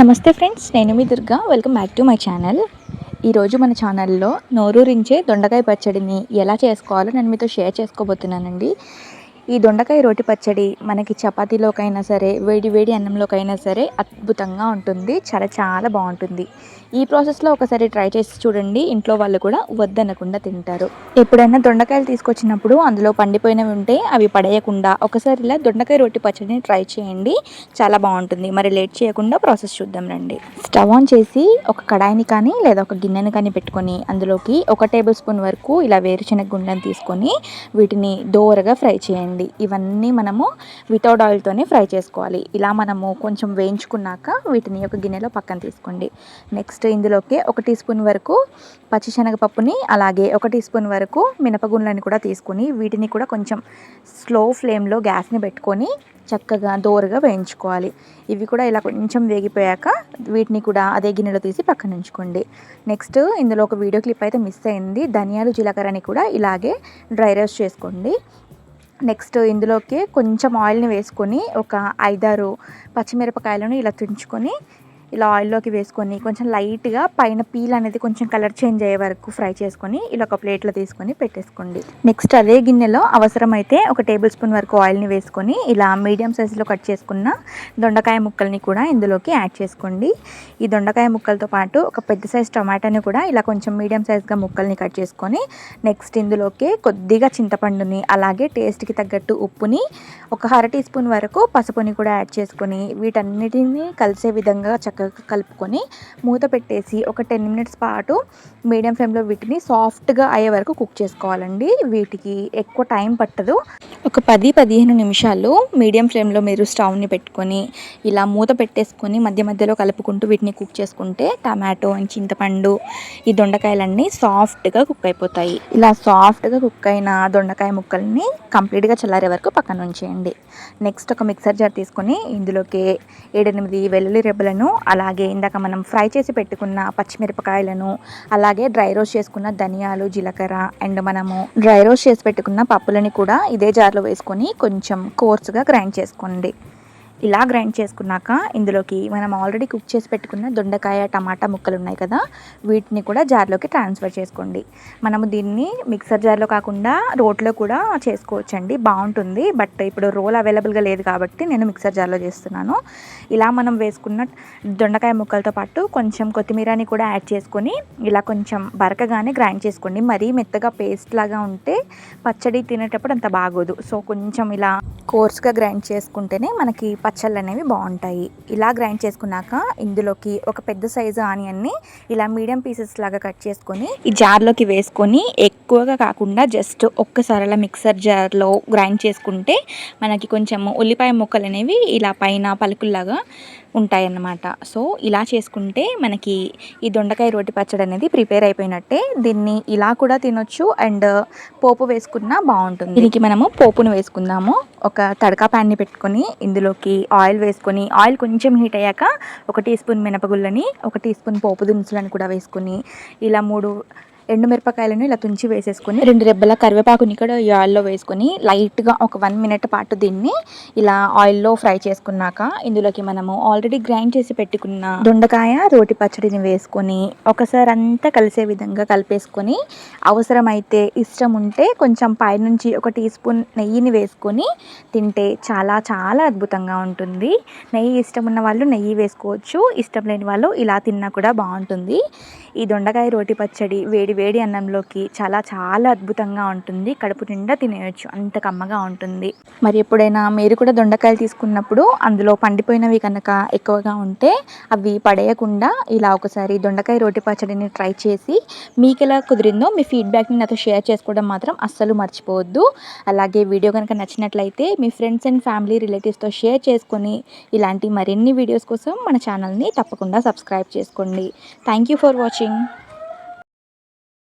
నమస్తే ఫ్రెండ్స్, నేను మీ Durga. Welcome back to my channel. ఈరోజు మన ఛానల్లో నోరూరించే దొండకాయ పచ్చడిని ఎలా చేసుకోవాలో నేను మీతో షేర్ చేసుకోబోతున్నానండి. ఈ దొండకాయ రోటి పచ్చడి మనకి చపాతీలోకైనా సరే, వేడి వేడి అన్నంలోకైనా సరే అద్భుతంగా ఉంటుంది. చాలా చాలా బాగుంటుంది. ఈ ప్రాసెస్లో ఒకసారి ట్రై చేసి చూడండి. ఇంట్లో వాళ్ళు కూడా వద్దనకుండా తింటారు. ఎప్పుడైనా దొండకాయలు తీసుకొచ్చినప్పుడు అందులో పండిపోయినవి ఉంటే అవి పడేయకుండా ఒకసారి ఇలా దొండకాయ రోటి పచ్చడిని ట్రై చేయండి. చాలా బాగుంటుంది. మరి లేట్ చేయకుండా ప్రాసెస్ చూద్దాం రండి. స్టవ్ ఆన్ చేసి ఒక కడాయిని కానీ లేదా ఒక గిన్నెని కానీ పెట్టుకొని అందులోకి 1 టేబుల్ స్పూన్ వరకు ఇలా వేరుశనగ గుండెని తీసుకొని వీటిని దోరగా ఫ్రై చేయండి. ఇవన్నీ మనము వితౌట్ ఆయిల్తోనే ఫ్రై చేసుకోవాలి. ఇలా మనము కొంచెం వేయించుకున్నాక వీటిని ఒక గిన్నెలో పక్కన తీసుకోండి. నెక్స్ట్ ఇందులోకి 1 టీ స్పూన్ వరకు పచ్చిశనగపప్పుని, అలాగే 1 టీ స్పూన్ వరకు మినపగుండ్లని కూడా తీసుకొని వీటిని కూడా కొంచెం స్లో ఫ్లేమ్లో గ్యాస్ని పెట్టుకొని చక్కగా దోరగా వేయించుకోవాలి. ఇవి కూడా ఇలా కొంచెం వేగిపోయాక వీటిని కూడా అదే గిన్నెలో తీసి పక్కన ఉంచుకోండి. నెక్స్ట్ ఇందులో ఒక వీడియో క్లిప్ అయితే మిస్ అయింది. ధనియాలు జీలకర్రని కూడా ఇలాగే డ్రై రోస్ట్ చేసుకోండి. నెక్స్ట్ ఇందులోకి కొంచెం ఆయిల్ని వేసుకొని ఒక 5-6 పచ్చిమిరపకాయలను ఇలా తుంచుకొని ఇలా ఆయిల్లోకి వేసుకొని కొంచెం లైట్గా పైన పీల్ అనేది కొంచెం కలర్ చేంజ్ అయ్యే వరకు ఫ్రై చేసుకొని ఇలా ఒక ప్లేట్లో తీసుకొని పెట్టేసుకోండి. నెక్స్ట్ అదే గిన్నెలో అవసరమైతే 1 టేబుల్ స్పూన్ వరకు ఆయిల్ని వేసుకొని ఇలా మీడియం సైజులో కట్ చేసుకున్న దొండకాయ ముక్కల్ని కూడా ఇందులోకి యాడ్ చేసుకోండి. ఈ దొండకాయ ముక్కలతో పాటు ఒక పెద్ద సైజ్ టమాటాని కూడా ఇలా కొంచెం మీడియం సైజ్గా ముక్కల్ని కట్ చేసుకొని నెక్స్ట్ ఇందులోకి కొద్దిగా చింతపండుని, అలాగే టేస్ట్కి తగ్గట్టు ఉప్పుని, ఒక 1/2 టీ స్పూన్ వరకు పసుపుని కూడా యాడ్ చేసుకొని వీటన్నిటిని కలిసే విధంగా చక్కగా కలుపుకొని మూత పెట్టేసి ఒక 10 మినిట్స్ పాటు మీడియం ఫ్లేమ్లో వీటిని సాఫ్ట్గా అయ్యే వరకు కుక్ చేసుకోవాలండి. వీటికి ఎక్కువ టైం పట్టదు. ఒక 10-15 నిమిషాలు మీడియం ఫ్లేమ్లో మీరు స్టవ్ని పెట్టుకొని ఇలా మూత పెట్టేసుకొని మధ్య మధ్యలో కలుపుకుంటూ వీటిని కుక్ చేసుకుంటే టమాటో అండ్ చింతపండు, ఈ దొండకాయలన్నీ సాఫ్ట్గా కుక్ అయిపోతాయి. ఇలా సాఫ్ట్గా కుక్ అయిన దొండకాయ ముక్కల్ని కంప్లీట్గా చల్లారే వరకు పక్కన ఉంచేయండి. నెక్స్ట్ ఒక మిక్సర్ జార్ తీసుకొని ఇందులోకి 7-8 వెల్లుల్లి రెబ్బలను, అలాగే ఇందాక మనం ఫ్రై చేసి పెట్టుకున్న పచ్చిమిరపకాయలను, అలాగే డ్రై రోస్ట్ చేసుకున్న ధనియాలు, జీలకర్ర అండ్ మనము డ్రై రోస్ట్ చేసి పెట్టుకున్న పప్పులని కూడా ఇదే జార్లో వేసుకొని కొంచెం కోర్సుగా గ్రైండ్ చేసుకోండి. ఇలా గ్రైండ్ చేసుకున్నాక ఇందులోకి మనం ఆల్రెడీ కుక్ చేసి పెట్టుకున్న దొండకాయ, టమాటా ముక్కలు ఉన్నాయి కదా, వీటిని కూడా జార్లోకి ట్రాన్స్ఫర్ చేసుకోండి. మనము దీన్ని మిక్సర్ జార్లో కాకుండా రోట్లో కూడా చేసుకోవచ్చండి, బాగుంటుంది. బట్ ఇప్పుడు రోల్ అవైలబుల్గా లేదు కాబట్టి నేను మిక్సర్ జార్లో చేస్తున్నాను. ఇలా మనం వేసుకున్న దొండకాయ ముక్కలతో పాటు కొంచెం కొత్తిమీరని కూడా యాడ్ చేసుకొని ఇలా కొంచెం బరకగానే గ్రైండ్ చేసుకోండి. మరీ మెత్తగా పేస్ట్ లాగా ఉంటే పచ్చడి తినేటప్పుడు అంత బాగోదు. సో కొంచెం ఇలా కోర్స్గా గ్రైండ్ చేసుకుంటేనే మనకి పచ్చళ్ళు అనేవి బాగుంటాయి. ఇలా గ్రైండ్ చేసుకున్నాక ఇందులోకి ఒక పెద్ద సైజు ఆనియన్ని ఇలా మీడియం పీసెస్ లాగా కట్ చేసుకొని ఈ జార్లోకి వేసుకొని ఎక్కువగా కాకుండా జస్ట్ ఒక్కసారి అలా మిక్సర్ జార్లో గ్రైండ్ చేసుకుంటే మనకి కొంచెం ఉల్లిపాయ ముక్కలు అనేవి ఇలా పైన పలుకుల్లాగా ఉంటాయన్నమాట. సో ఇలా చేసుకుంటే మనకి ఈ దొండకాయ రోటి పచ్చడి అనేది ప్రిపేర్ అయిపోయినట్టే. దీన్ని ఇలా కూడా తినొచ్చు అండ్ పోపు వేసుకున్నా బాగుంటుంది. దీనికి మనము పోపును వేసుకుందాము. ఒక తడకా ప్యాన్ని పెట్టుకొని ఇందులోకి ఆయిల్ వేసుకొని ఆయిల్ కొంచెం హీట్ అయ్యాక 1 టీ స్పూన్ మినపగుళ్ళని, 1 టీ స్పూన్ పోపు దినుసులను కూడా వేసుకొని ఇలా 3 ఎండుమిరపకాయలను ఇలా తుంచి వేసేసుకొని 2 రెబ్బల కరివేపాకుని కూడా ఈ ఆయిల్లో వేసుకొని లైట్గా ఒక 1 మినిట్ పాటు దీన్ని ఇలా ఆయిల్లో ఫ్రై చేసుకున్నాక ఇందులోకి మనము ఆల్రెడీ గ్రైండ్ చేసి పెట్టుకున్న దొండకాయ రోటి పచ్చడిని వేసుకొని ఒకసారి అంతా కలిసే విధంగా కలిపేసుకొని అవసరమైతే ఇష్టం ఉంటే కొంచెం పైనుంచి 1 టీ స్పూన్ నెయ్యిని వేసుకొని తింటే చాలా చాలా అద్భుతంగా ఉంటుంది. నెయ్యి ఇష్టం ఉన్న వాళ్ళు నెయ్యి వేసుకోవచ్చు, ఇష్టం లేని వాళ్ళు ఇలా తిన్నా కూడా బాగుంటుంది. ఈ దొండకాయ రోటి పచ్చడి వేడి వేడి అన్నంలోకి చాలా చాలా అద్భుతంగా ఉంటుంది. కడుపు నిండా తినేయచ్చు, అంత కమ్మగా ఉంటుంది. మరి ఎప్పుడైనా మీరు కూడా దొండకాయలు తీసుకున్నప్పుడు అందులో పండిపోయినవి కనుక ఎక్కువగా ఉంటే అవి పడేయకుండా ఇలా ఒకసారి దొండకాయ రోటి పచ్చడిని ట్రై చేసి మీకు ఎలా కుదిరిందో మీ ఫీడ్బ్యాక్ని నాతో షేర్ చేసుకోవడం మాత్రం అస్సలు మర్చిపోవద్దు. అలాగే వీడియో కనుక నచ్చినట్లయితే మీ ఫ్రెండ్స్ అండ్ ఫ్యామిలీ రిలేటివ్స్తో షేర్ చేసుకొని ఇలాంటి మరిన్ని వీడియోస్ కోసం మన ఛానల్ని తప్పకుండా సబ్స్క్రైబ్ చేసుకోండి. Thank you for watching.